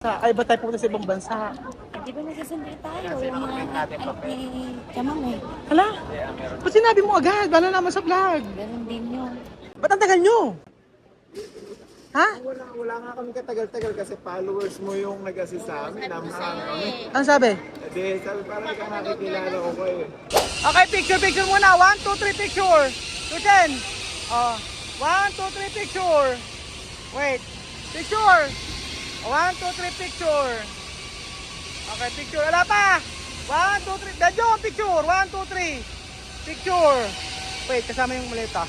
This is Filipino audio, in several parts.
Ay, ba tayo pupunta sa ibang bansa? Di ba nagsusundo tayo? Yung mga anak ni Chamang eh. Hala? Ba't sinabi mo agad? Bala naman sa vlog. Ganun din yun. Ba't ang tagal nyo? Ha? Wala nga kami katagal-tagal kasi followers mo yung nag-assist sa amin. Namahan kami. Ano sabi? Hindi, sabi parang ikaw nakikilala ko ko eh. Okay, picture muna. 1, 2, 3, picture. 2, 10. Oh. 1, 2, 3, picture. Wait. Picture. 1, 2, 3, picture. Okay, picture. Wala pa. 1, 2, 3. Dadyo, picture. 1, 2, 3. Picture. Wait, kasama yung maleta.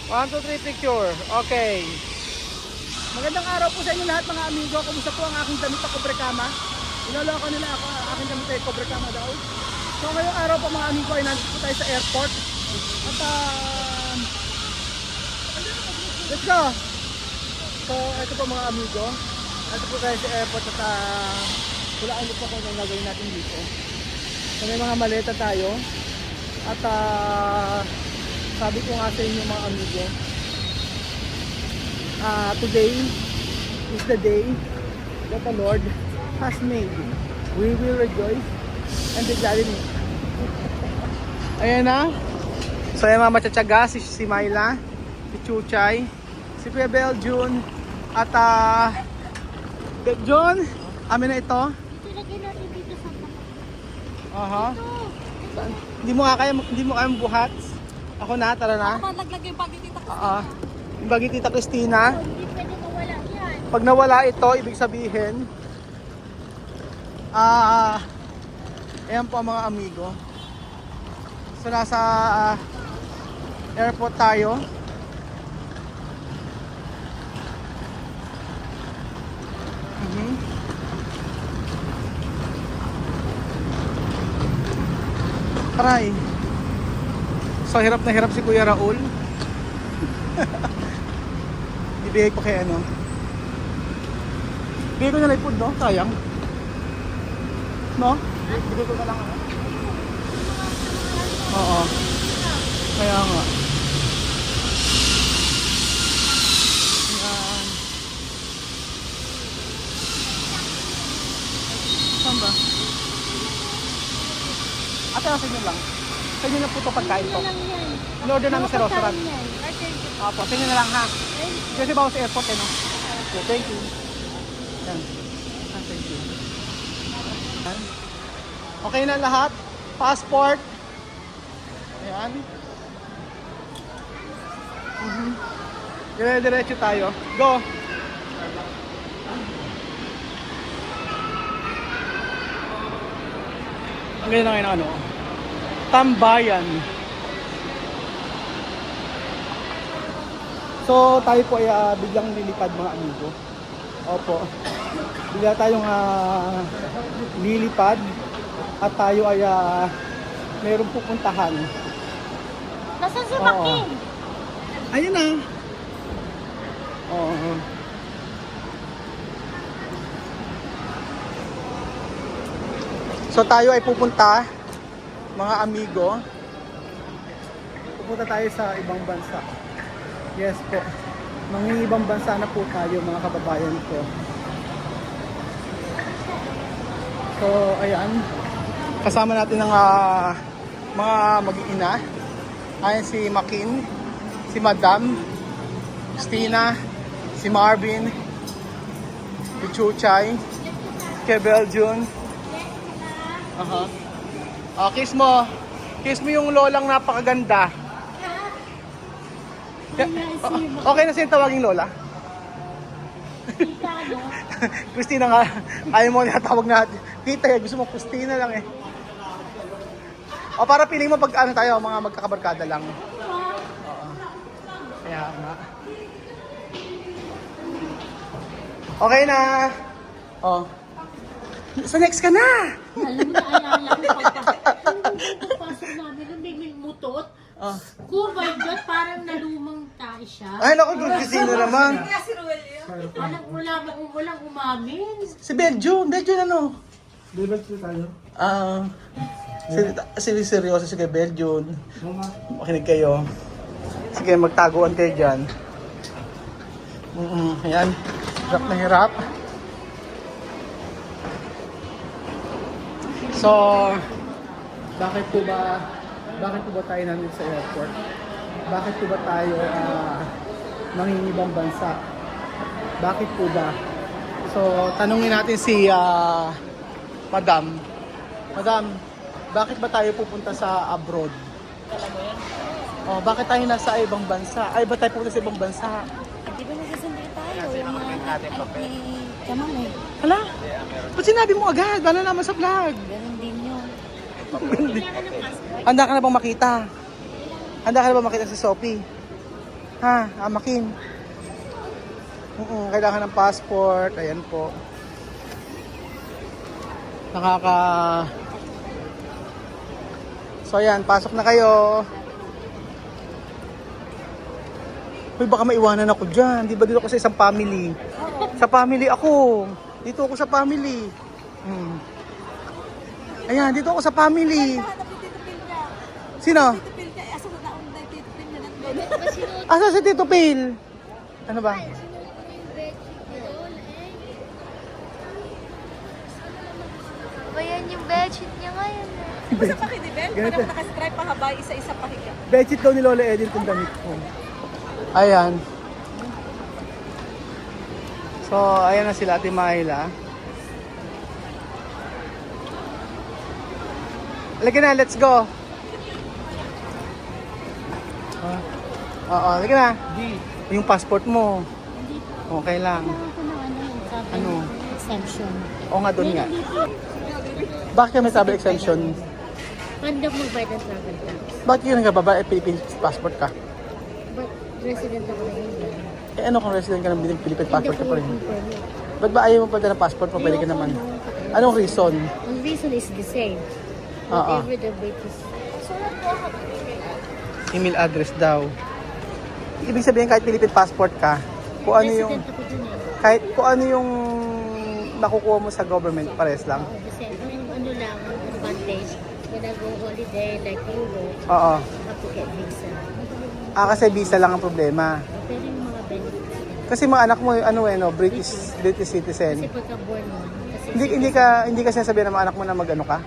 1, 2, 3, picture. Okay. Magandang araw po sa inyo lahat mga amigo. Kumusta po ang aking damit na Cobrecama? Inaloko nila ako aking damit na Cobrecama daw. So ngayong araw po mga amigo ay nandito po tayo sa airport. At let's go! So ito po mga amigo. Nandito po tayo sa airport at hulaan niyo po kung anong gagawin natin dito. So may mga maleta tayo. At sabi ko nga sa inyo mga amigo, today is the day that the Lord has made. We will rejoice and be glad in it. Ayan na. So ayan mga matsatsaga, si Myla, si Chuchay, si Kuya Beljun, at Beljun, amin na ito. Ilagay natin dito sa Aha. Hindi mo kaya buhat. Ako na, tara na. Ako naglagay yung bagay dito kasi. Yung bagi Tita Cristina. Hindi pwede mawala yan. Pag nawala ito, ibig sabihin, ayan po ang mga amigo. So nasa airport tayo. Aray. So hirap na hirap si Kuya Raul. Ibigay ko kay ano. Bigay ko na lang food, no? Sayang. No? Bigay ko na lang ano. Oo. Kaya nga. Ayan. Saan ba? Ate, nasa inyo lang. Sa inyo na po ito pagkain to. Lang yan. In-order namin sa restaurant. Yan. Opo, sa inyo na lang ha. Kasi ba ako sa airport eh, no? Okay, thank you. Yan. Thank you. Yan. Okay na lahat. Passport. Ayan. Dire-diretso tayo. Go! Ang ganda ngayon ano? Tambayan. So tayo po ay biglang lilipad mga amigo. Opo. Bigla tayong lilipad at tayo ay mayroong pupuntahan. Nasaan si Making? Ayun na. Oo. So tayo ay pupunta mga amigo. Pupunta tayo sa ibang bansa. Yes po. Ibang bansa na po tayo mga kababayan ko. So ayan. Kasama natin ang mga mag-iina. Ayan si Makin, si Madam, Christina, si Marvin, si Chuchay, si Beljun. Kiss mo. Kiss mo yung lolang napakaganda. Okay na sa'yo tawaging lola? Christina nga. Ayaw mo natawag na. Tita, gusto mo Christina lang eh. O para piling mo pag ano tayo, mga magkakabarkada lang. Oo. Kaya nga. Okay na. Oh. So next ka na. Alam mo na, alala ko pagpasok namin nung may mutot. Oh my God, parang nalumang tayo siya. Ay naku, good Christina naman. Alam mo lang, walang umamin. Si Beljun ano? Deliver tayo. Seryoso si Beljun. Makinig kayo. Sige, magtaguan kayo dyan. Ayan. Hirap na hirap. So, bakit po ba tayo nandito sa airport? Bakit po ba tayo mangingibang bansa? Bakit po ba? So, tanungin natin si Madam. Madam, bakit ba tayo pupunta sa abroad? Oh, bakit tayo nasa ibang bansa? Ay, ba tayo pupunta sa ibang bansa? Di ba nagsasalita tayo? Yung mga ni Kamang eh. Hala? Ba't sinabi mo agad? Bala naman sa vlog. Ganun din yun. Handa ka na bang makita? Handa ka na bang makita si Sophie? Ha? Amakin? Kailangan ng passport. Ayan po. So ayan, pasok na kayo. Uy, baka maiwanan ako dyan. Di ba dito ako sa isang family? Sa family ako. Dito ako sa family. Ayan, dito ako sa family. Sino? Asa si Tito Phil? Ano ba? Ayan yung bedsheet niya ngayon. Basta pakidibel, Ganito. parang nakastripe pahaba, isa-isa pahiga. Bedsheet daw ni Lola Edith kung damit ko. Ayan. So, ayan na sila, Ate Mahila. Halika na, let's go. Oo, halika na. Yung passport mo. Okay lang. Kailangan ko ng Ano? exemption. O nga, doon nga. Bakit ka may travel exemption? Paano magbayad ng travel tax? Bakit yun nga baba? Philippine passport ka? But resident ako na yun. Eh ano kung resident ka ng Philippine passport ka pa rin? Hindi ko permit. Ba't ba ayaw mo pa ng passport mo? Pwede ka naman. Anong reason? Ang reason is the same. Oo. Whatever the British. Email address daw. Ibig sabihin kahit Philippine passport ka, kung ano yung Resident ako dun eh. kahit kung ano yung nakukuha mo sa government, pares lang. The same. Ang ano lang, ang advantage, when I go holiday like Europe, Oo. I have to get visa. Kasi visa lang ang problema. Pero yung mga benefits. Kasi mga anak mo ano British citizen. Kasi pagka-born mo, kasi Hindi ka sinasabihan ng mga anak mo na mag-ano ka?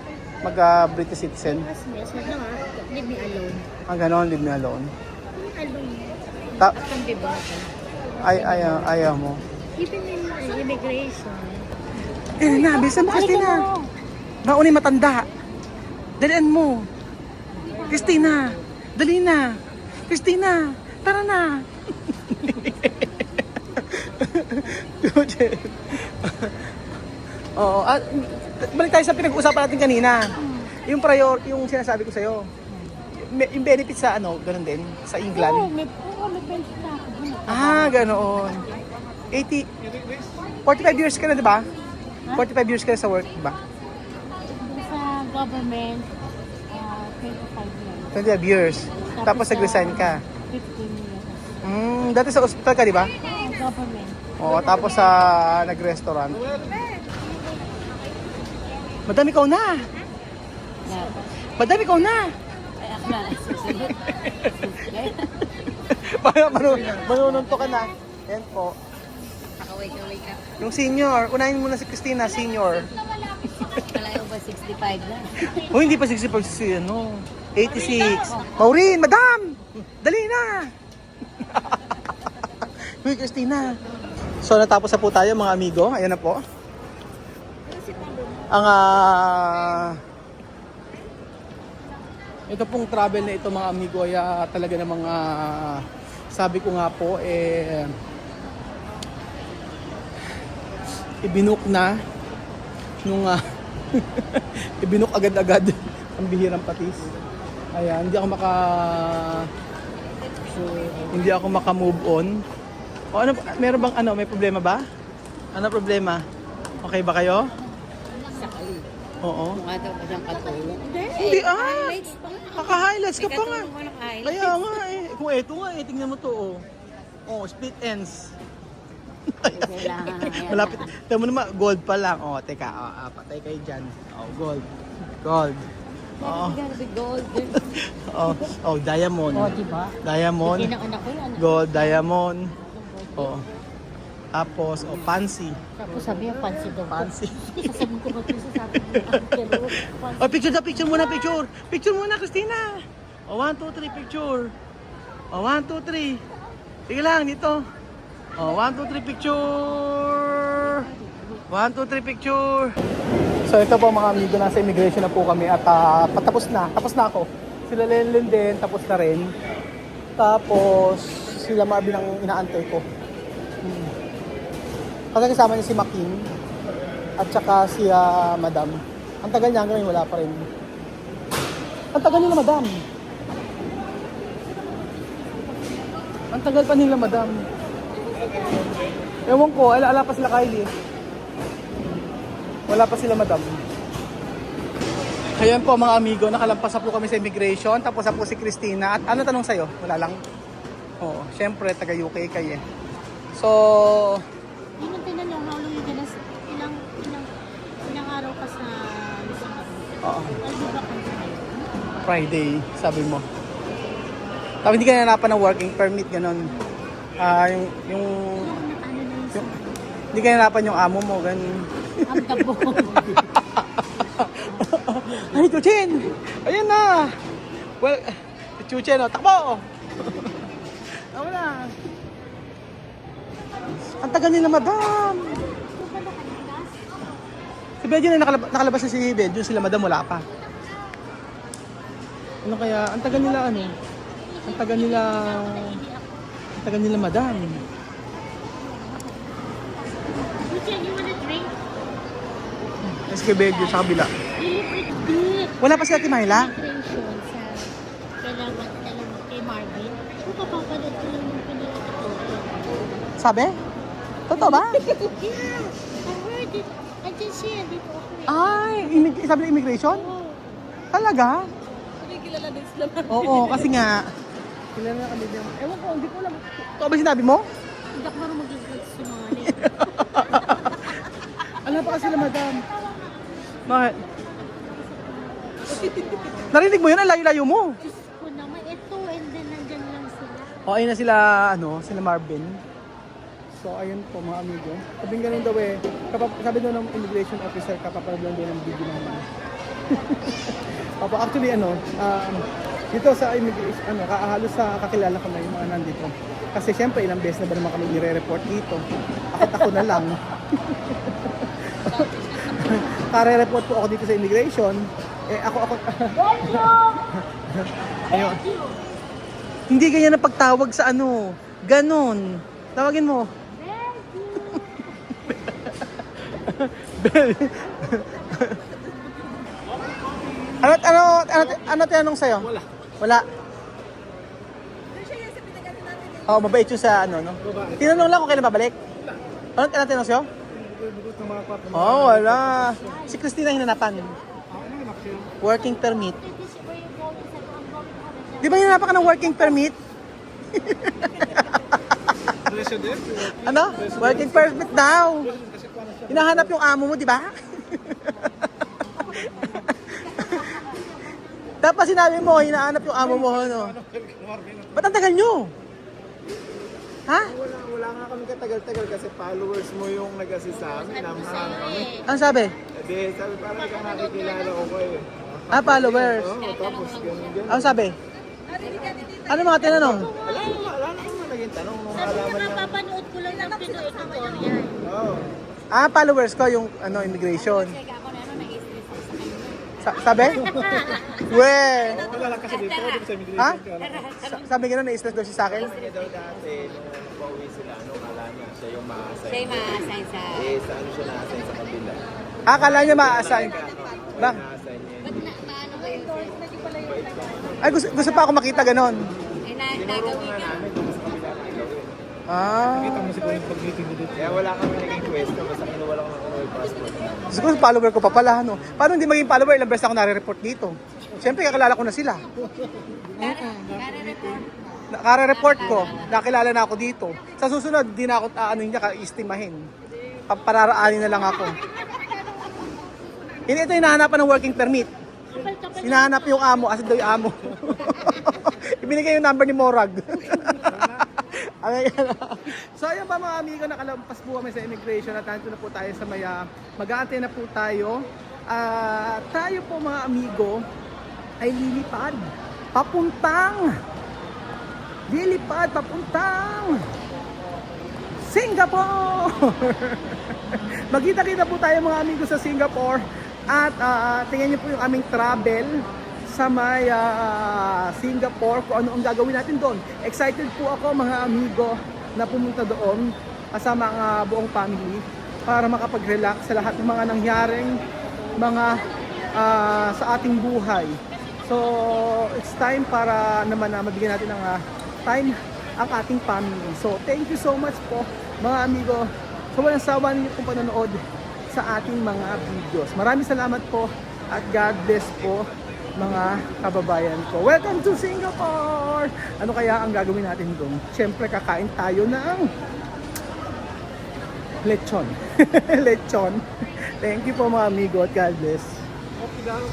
British citizen. Mas may, so na nga, leave me alone. Ang ganon, leave me alone. Alone. Ta- Ang debata. ayaw mo. Even in immigration. Na, bilisan mo, Christina. Mauni matanda. Dalian mo. Christina, dali na. Christina, tara na. Oo, at balik tayo sa pinag-uusapan natin kanina. Yung sinasabi ko sa'yo. Yung benefits sa ganun din, sa England. may benefit na ako. Ganoon. 45 years ka na, di ba? 45 years ka na sa work, di ba? Sa government, 25 years. 25 years. Tapos nag-resign ka. 15 years. Dati sa ospital ka, di ba? Government. Oo, tapos sa nag-restaurant. Madam, ikaw na. Madam, ikaw na. Manununto ka na. Yan po. Nakaway ka. Yung senior, unahin mo na si Christina, senior. Kalayo ba 65 na? Oh, hindi pa 65 si 86. Maureen, madam! Dali na! Uy, Christina. So, natapos na po tayo mga amigo. Ayan na po. Ang ito pong travel na ito mga amigo ay talaga ng mga sabi ko nga po ibinook na nung ibinook agad-agad ang bihirang patis. Ayan, hindi ako maka-move on. O ano, meron bang may problema ba? Ano problema? Okay ba kayo? Sakali. Oo. Mukha daw ba siyang katulong? Hindi Kaka-highlights ka pa nga. Ikaw naman ang Kaya nga Kung eto nga tingnan mo to split ends. Malapit. Tingnan mo naman, gold pa lang. Teka. Patay kayo dyan. Gold. Gold. Gotta be golden. Diamond. Diba? Diamond. Hindi ng anak ko yun. Gold, diamond. Tapos, pansy. Tapos sabi niya, pansin daw. Pansy. Sasabihin ko ba ito sasabi niya? Pero, pansin. Picture na, picture muna, picture. Picture muna, Christina. 1, 2, 3, picture. 1, 2, 3. Sige lang, dito. 1, 2, 3, picture. 1, 2, 3, picture. So ito po mga amigo, nasa immigration na po kami at patapos na. Tapos na ako. Sila Lenlen din, tapos na rin. Tapos sila Marvin ang inaantay ko. Kasi kasama niya si Makin at saka si Madam. Ang tagal niya hanggang ngayon wala pa rin. Ang tagal nila Madam. Ang tagal pa nila Madam. Ewan ko, ala pa sila Kylie. Wala pa sila Madam. Ayan po mga amigo, nakalampas na po kami sa immigration. Tapos na po si Christina. At ano tanong sa'yo? Wala lang? Oo, syempre taga UK kayo eh. So, Yun ang tinanong, how long you gonna, ilang araw ka sa Singapore? oo, Ano ba kung sa'yo? Friday, sabi mo. Tapos hindi ka nanapan ng working permit, ganun. Yung hindi ka nanapan yung amo mo, ganun. Ang tabo. Ay, Chuchin! Ayun na! Well, Chuchin, takbo! Tama na. Ang tagal nila, Madam! Si Bedyo na nakalabas na si Bedyo, sila Madam wala pa. Ano kaya, ang tagal nila Ang tagal nila Madam. Richard, you wanna drink? Mas kay Bedyo sa kabila. Hindi. Wala pa si Ate Myla? Immigration sa kailangan kay Marvin. Kung kapapanood ko lang yung pinaka-totoo. Sabi? Totoo ba? Yeah, I heard it. I can see it dito ako eh. Ay, sabi ng immigration? Talaga? Kilala din sila. Oo, kasi nga. Kilala na kami din. Ewan ko, hindi ko alam. Ito ba sinabi mo? Hindi ako marunong mag-English sumali. Alam pa kasi sila, Madam. Bakit? Narinig mo yun? Ang layo-layo mo. Diyos ko naman, ito and then nandyan lang sila. O, ayun na sila, sila Marvin. So, ayun po mga amigo. Sabing ganun daw eh. Sabi daw ng immigration officer, kapapanood lang daw ng video naman. Opo, actually dito sa immigration, halos sa kakilala ko na yung mga nandito. Kasi syempre, ilang beses na ba naman kami nire-report dito. Akit ako na lang. Kare-report po ako dito sa immigration. Ako. Ayun. Hindi ganyan na pagtawag sa ganon. Tawagin mo. Ano tinanong sa'yo? Wala. Oo, mabait yun sa no? Tinanong lang kung kailan babalik. Ano tinanong sa'yo? Wala. Si Christina hinanapan. Working permit. Di ba hinanapan ka ng working permit? Working permit daw. Hinahanap yung amo mo, di ba? Dapat sinabi mo, hinahanap yung amo mo, Ba't ang tagal nyo? Ha? Wala nga kami katagal-tagal kasi followers mo yung nag-assist sa amin. Namahan kami. Ano sabi? Sabi parang ikaw nakikilala ko eh. Followers. Oo, tapos ganun. Ano sabi? Ano mga tinanong? Wala naman naging tanong nung Sabi alaman ko niya. napapanood ko lang ng Pinoy tutorial. Oo. Followers ko yung immigration. Check ako na nag-stress ako sa kanya. Sabi? We. Wala lang kasi dito sa immigration. Ha? Sabi gano'n, na-stress daw siya sa akin. Kasi daw dati, nung pauwi sila, kala niya siya yung ma-assign. Siya yung ma-assign sa... Sa ano siya na-assign sa kabila. Akala niya ma-assign. Ba? Na-assign niya. Ba't paano kayo? Ay, gusto pa ako makita gano'n. Eh, nagawin ka. Kaya wala kang naging question, basta kinuha lang ng Pinoy passport. Siguro follower ko pa pala, Paano hindi maging follower? Ilang beses ako nare-report dito. Siyempre, kakilala ko na sila. Kare-report ko, nakilala na ako dito. Sa susunod, di na ako ka-istimahin. Pararaanin na lang ako. Ito yung hinahanap ng working permit. Hinahanap yung amo, asin daw yung amo. Ibinigay yung number ni Morag. So ayun pa mga amigo, nakalampas po kami sa immigration at nandito na po tayo sa Maya. Mag-aantay na po tayo. Tayo po mga amigo ay lilipad papuntang Singapore. Magkita-kita po tayo mga amigo sa Singapore at tingnan niyo po yung aming travel sa may Singapore, kung ano ang gagawin natin doon. Excited po ako mga amigo na pumunta doon kasama ang buong family para makapag-relax sa lahat ng mga nangyaring mga sa ating buhay. So it's time para naman na mabigyan natin ng time ang ating family. So thank you so much po mga amigo sa walang sawa ninyo pong panonood sa ating mga videos. Maraming salamat po at God bless po mga kababayan ko. Welcome to Singapore! Ano kaya ang gagawin natin doon? Siyempre kakain tayo ng lechon. Lechon. Thank you po mga amigo at God bless. Okay lang.